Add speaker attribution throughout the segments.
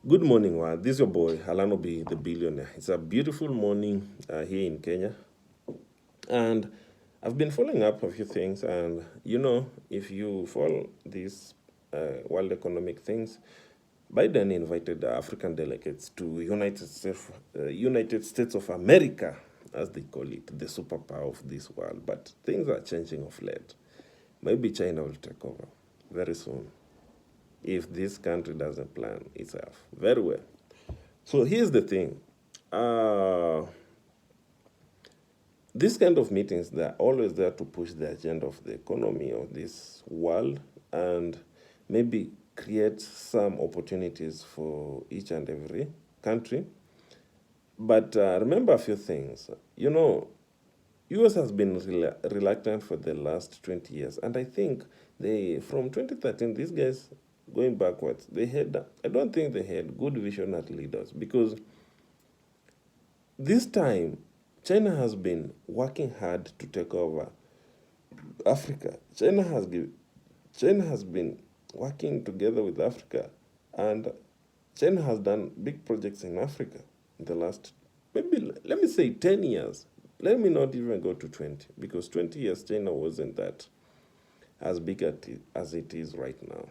Speaker 1: Good morning, Wa. This is your boy, Alanobi, the billionaire. It's a beautiful morning here in Kenya. And I've been following up a few things. And, if you follow these world economic things, Biden invited the African delegates to United States of America, as they call it, the superpower of this world. But things are changing of late. Maybe China will take over very soon if this country doesn't plan itself very well. So here's the thing. Uh, this kind of meetings, they're always there to push the agenda of the economy of this world and maybe create some opportunities for each and every country. But remember a few things. US has been reluctant for the last 20 years. And I think from 2013, these guys going backwards, I don't think they had good visionary leaders because this time, China has been working hard to take over Africa. China has been working together with Africa, and China has done big projects in Africa in the last, maybe let me say 10 years. Let me not even go to 20, because 20 years China wasn't that as big as it is right now.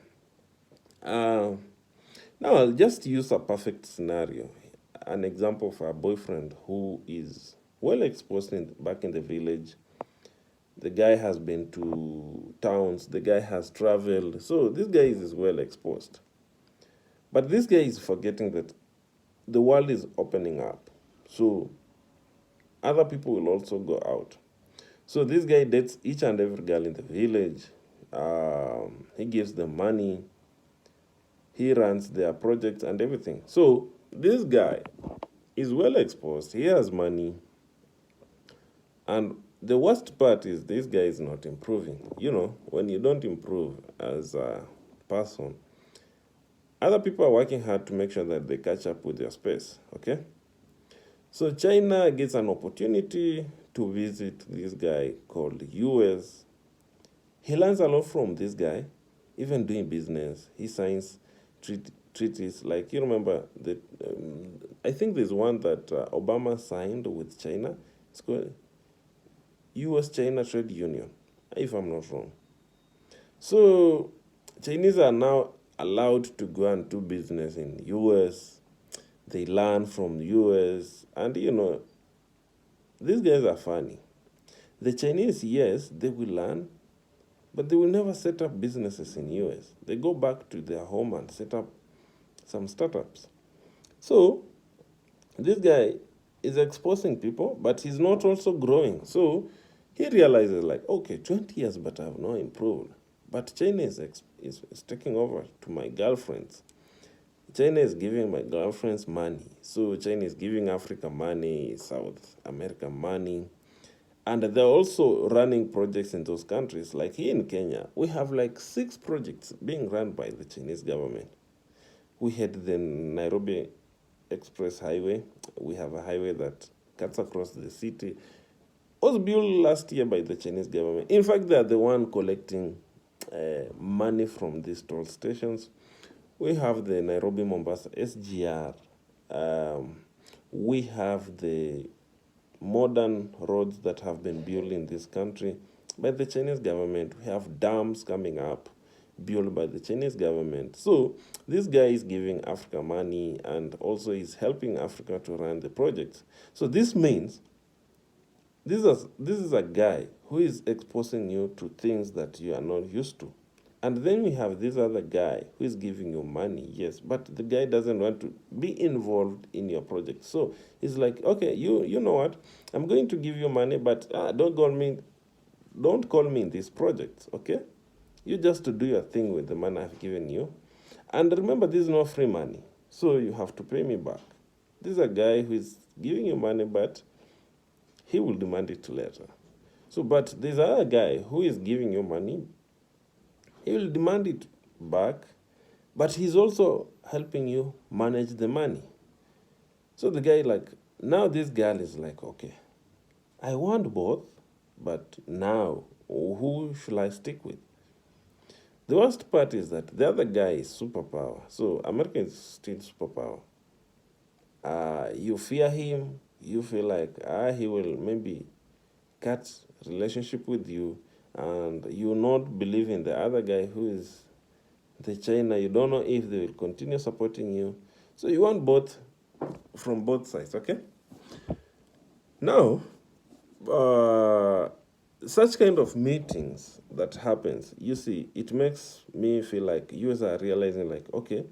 Speaker 1: Uh, Now I'll just use a perfect scenario, an example of a boyfriend who is well exposed back in the village. The guy has been to towns, the guy has traveled, so this guy is well exposed. But this guy is forgetting that the world is opening up, so other people will also go out. So this guy dates each and every girl in the village. He gives them money. He runs their projects and everything. So this guy is well exposed. He has money. And the worst part is this guy is not improving. When you don't improve as a person, other people are working hard to make sure that they catch up with your space. Okay? So China gets an opportunity to visit this guy called US. He learns a lot from this guy, even doing business. He signs treaties like you remember that. I think there's one that Obama signed with China. It's called U.S. China Trade Union, if I'm not wrong. So Chinese are now allowed to go and do business in U.S. They learn from U.S. and these guys are funny. The Chinese, yes, they will learn, but they will never set up businesses in US. They go back to their home and set up some startups. So this guy is exposing people, but he's not also growing. So he realizes like, okay, 20 years, but I have not improved. But China is taking over to my girlfriends. China is giving my girlfriends money. So China is giving Africa money, South America money. And they're also running projects in those countries. Like here in Kenya, we have like 6 projects being run by the Chinese government. We had the Nairobi Express Highway. We have a highway that cuts across the city. Was built last year by the Chinese government. In fact, they are the one collecting money from these toll stations. We have the Nairobi Mombasa SGR. We have the modern roads that have been built in this country by the Chinese government. We have dams coming up built by the Chinese government. So this guy is giving Africa money and also is helping Africa to run the projects. So this means this is a guy who is exposing you to things that you are not used to. And then we have this other guy who is giving you money, yes, but the guy doesn't want to be involved in your project. So he's like, okay, you know what? I'm going to give you money, but don't call me in this project, okay? You just to do your thing with the money I've given you. And remember, this is not free money, so you have to pay me back. This is a guy who is giving you money, but he will demand it later. So, but there's another guy who is giving you money. He will demand it back, but he's also helping you manage the money. So the guy now this girl is like, okay, I want both, but now who should I stick with? The worst part is that the other guy is superpower. So America is still superpower. You fear him. You feel like he will maybe cut relationship with you, and you not believe in the other guy who is the China. You don't know if they will continue supporting you. So you want both from both sides. Okay. Now, uh, such kind of meetings that happens, you see, it makes me feel like US are realizing like, okay,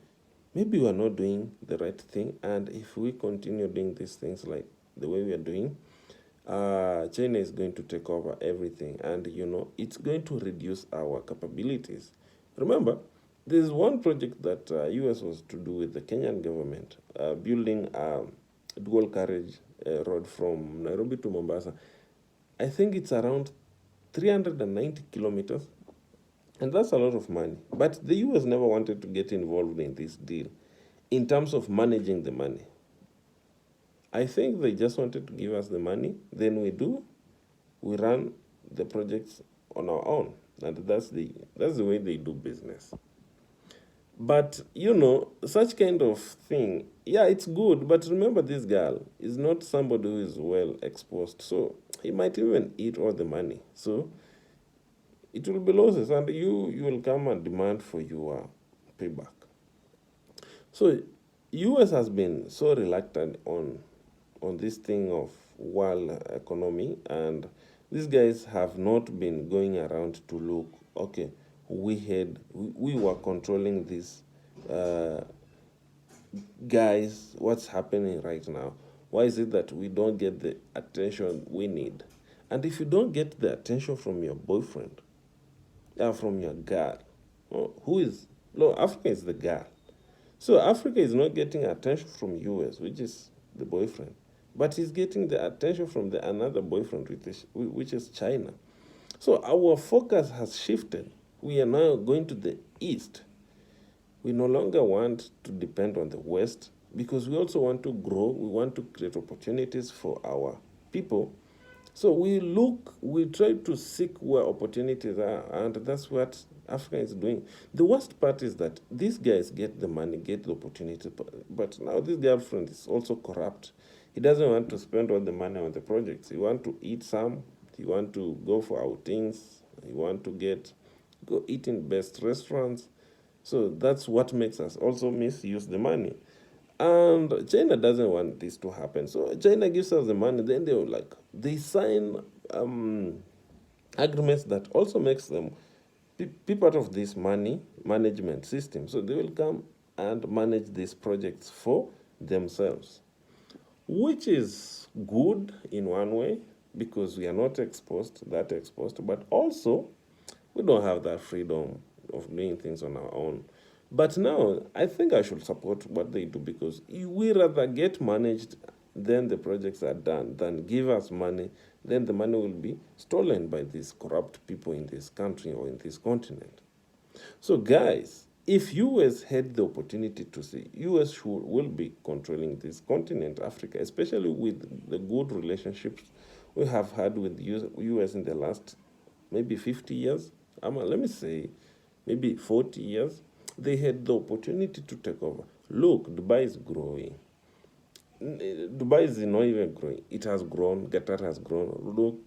Speaker 1: maybe we are not doing the right thing, and if we continue doing these things like the way we are doing, China is going to take over everything, and it's going to reduce our capabilities. Remember, there's one project that US was to do with the Kenyan government, building a dual carriage road from Nairobi to Mombasa. I think it's around 390 kilometers, and that's a lot of money. But the US never wanted to get involved in this deal in terms of managing the money. I think they just wanted to give us the money, then we run the projects on our own. And that's the way they do business. But such kind of thing, yeah, it's good. But remember, this girl is not somebody who is well exposed, so he might even eat all the money. So it will be losses, and you will come and demand for your payback. So US has been so reluctant on this thing of world economy, and these guys have not been going around to look, okay, we were controlling these uh, guys, what's happening right now? Why is it that we don't get the attention we need? And if you don't get the attention from your boyfriend, from your girl, who is, no, Africa is the girl. So Africa is not getting attention from US, which is the boyfriend, but he's getting the attention from the another boyfriend, which is China. So our focus has shifted. We are now going to the east. We no longer want to depend on the west, because we also want to grow. We want to create opportunities for our people. So we try to seek where opportunities are, and that's what Africa is doing. The worst part is that these guys get the money, get the opportunity, but now this girlfriend is also corrupt. He doesn't want to spend all the money on the projects. He want to eat some. He want to go for outings. He want to go eat in best restaurants. So that's what makes us also misuse the money. And China doesn't want this to happen. So China gives us the money, then they sign agreements that also makes them be part of this money management system. So they will come and manage these projects for themselves, which is good in one way, because we are not that exposed, but also we don't have that freedom of doing things on our own. But now I think I should support what they do, because we rather get managed then the projects are done than give us money, then the money will be stolen by these corrupt people in this country or in this continent. So guys, if US had the opportunity to see, will be controlling this continent, Africa, especially with the good relationships we have had with US in the last maybe 50 years. Let me say maybe 40 years. They had the opportunity to take over. Look, Dubai is growing. Dubai is not even growing. It has grown. Qatar has grown. Look,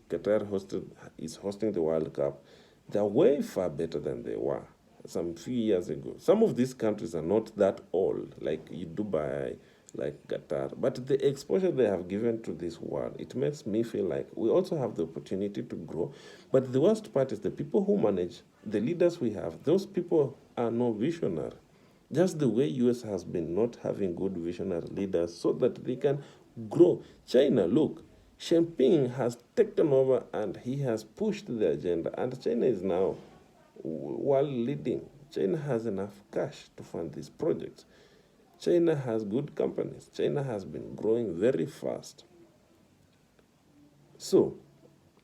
Speaker 1: is hosting the World Cup. They're way far better than they were some few years ago. Some of these countries are not that old, like Dubai, like Qatar, but the exposure they have given to this world, it makes me feel like we also have the opportunity to grow. But the worst part is the people who manage, the leaders we have, those people are no visionary. Just the way US has been not having good visionary leaders so that they can grow. China, look, Xi Jinping has taken over and he has pushed the agenda, and China is now world leading. China has enough cash to fund these projects. China has good companies. China has been growing very fast. So,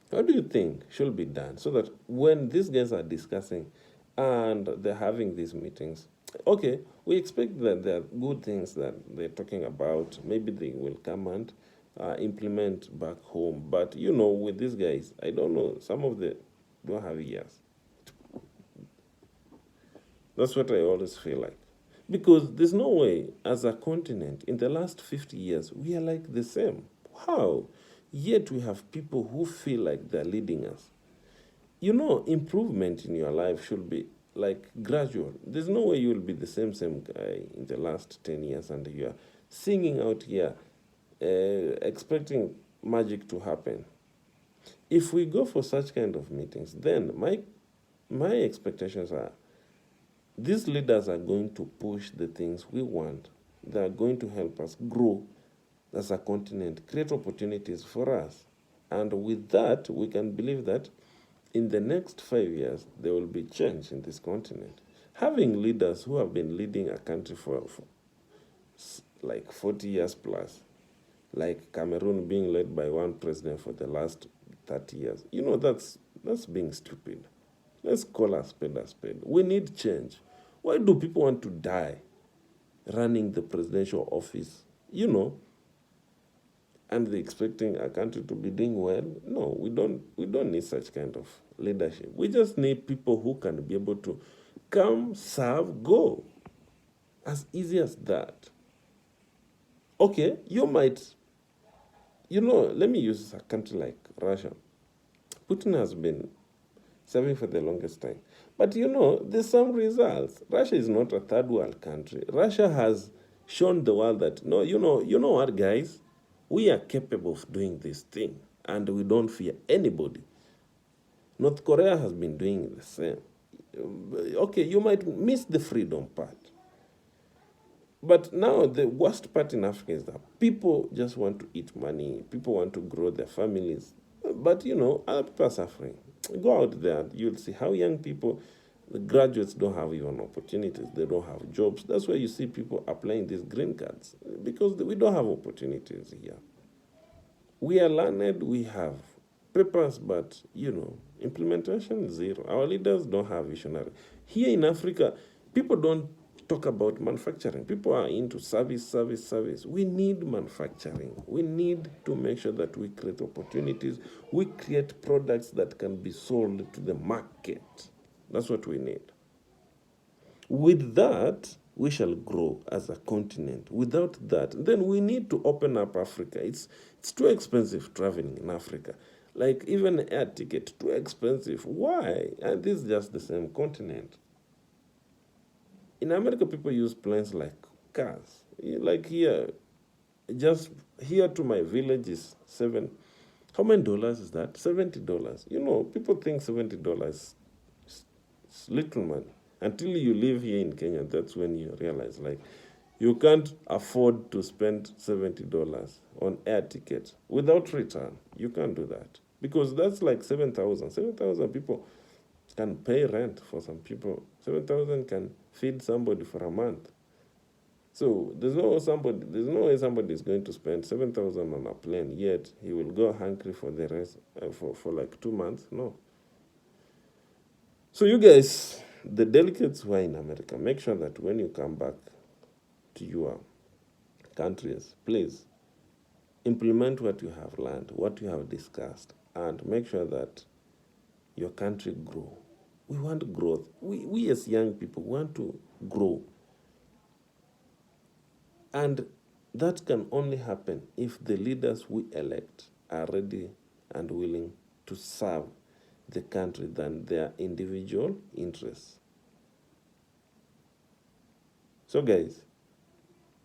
Speaker 1: what do you think should be done so that when these guys are discussing and they're having these meetings, okay, we expect that there are good things that they're talking about. Maybe they will come and implement back home. But with these guys, I don't know. Some of them don't have ears. That's what I always feel like. Because there's no way, as a continent, in the last 50 years, we are like the same. How? Yet we have people who feel like they're leading us. Improvement in your life should be like gradual. There's no way you'll be the same guy in the last 10 years and you're singing out here, expecting magic to happen. If we go for such kind of meetings, then my expectations are these leaders are going to push the things we want. They are going to help us grow as a continent, create opportunities for us. And with that, we can believe that in the next 5 years, there will be change in this continent. Having leaders who have been leading a country for like 40 years plus, like Cameroon being led by one president for the last 30 years, that's being stupid. Let's call a spade a spade. We need change. Why do people want to die running the presidential office? And they're expecting a country to be doing well? No, we don't need such kind of leadership. We just need people who can be able to come, serve, go. As easy as that. Okay, you might, let me use a country like Russia. Putin has been serving for the longest time. But there's some results. Russia is not a third world country. Russia has shown the world that, no, you know what, guys? We are capable of doing this thing, and we don't fear anybody. North Korea has been doing the same. Okay, you might miss the freedom part. But now the worst part in Africa is that people just want to eat money. People want to grow their families. But, other people are suffering. Go out there, you'll see how young people, the graduates don't have even opportunities. They don't have jobs. That's why you see people applying these green cards, because we don't have opportunities here. We are learned, we have papers, but, implementation zero. Our leaders don't have visionary. Here in Africa, people don't talk about manufacturing. People are into service. We need manufacturing. We need to make sure that we create opportunities. We create products that can be sold to the market. That's what we need. With that, we shall grow as a continent. Without that, then we need to open up Africa. It's too expensive traveling in Africa. Like even air ticket, too expensive. Why? And this is just the same continent. In America, people use planes like cars. Like here, just here to my village is how many dollars is that? $70. People think $70 is little money. Until you live here in Kenya, that's when you realize, like, you can't afford to spend $70 on air tickets without return. You can't do that. Because that's like 7,000. 7,000 people can pay rent for some people. 7,000 can feed somebody for a month. So there's no way somebody is going to spend 7,000 on a plane, yet he will go hungry for the rest for like 2 months. No. So you guys, the delegates who are in America, make sure that when you come back to your countries, please implement what you have learned, what you have discussed, and make sure that your country grow. We want growth. We as young people want to grow. And that can only happen if the leaders we elect are ready and willing to serve the country than their individual interests. So guys,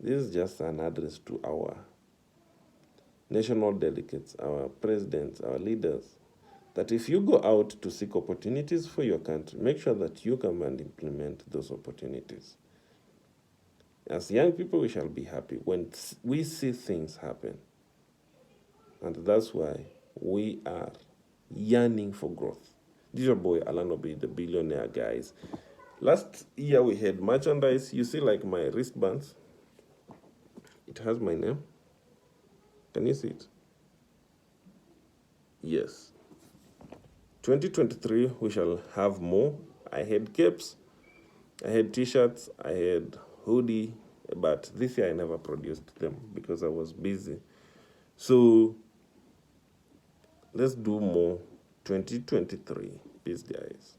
Speaker 1: this is just an address to our national delegates, our presidents, our leaders, that if you go out to seek opportunities for your country, make sure that you come and implement those opportunities. As young people, we shall be happy when we see things happen. And that's why we are yearning for growth. This is your boy, Alan Obi, the billionaire, guys. Last year, we had merchandise. You see, like my wristbands. It has my name. Can you see it? Yes. 2023, we shall have more. I had capes, I had t-shirts, I had hoodie, but this year I never produced them because I was busy. So let's do more 2023. Peace, guys.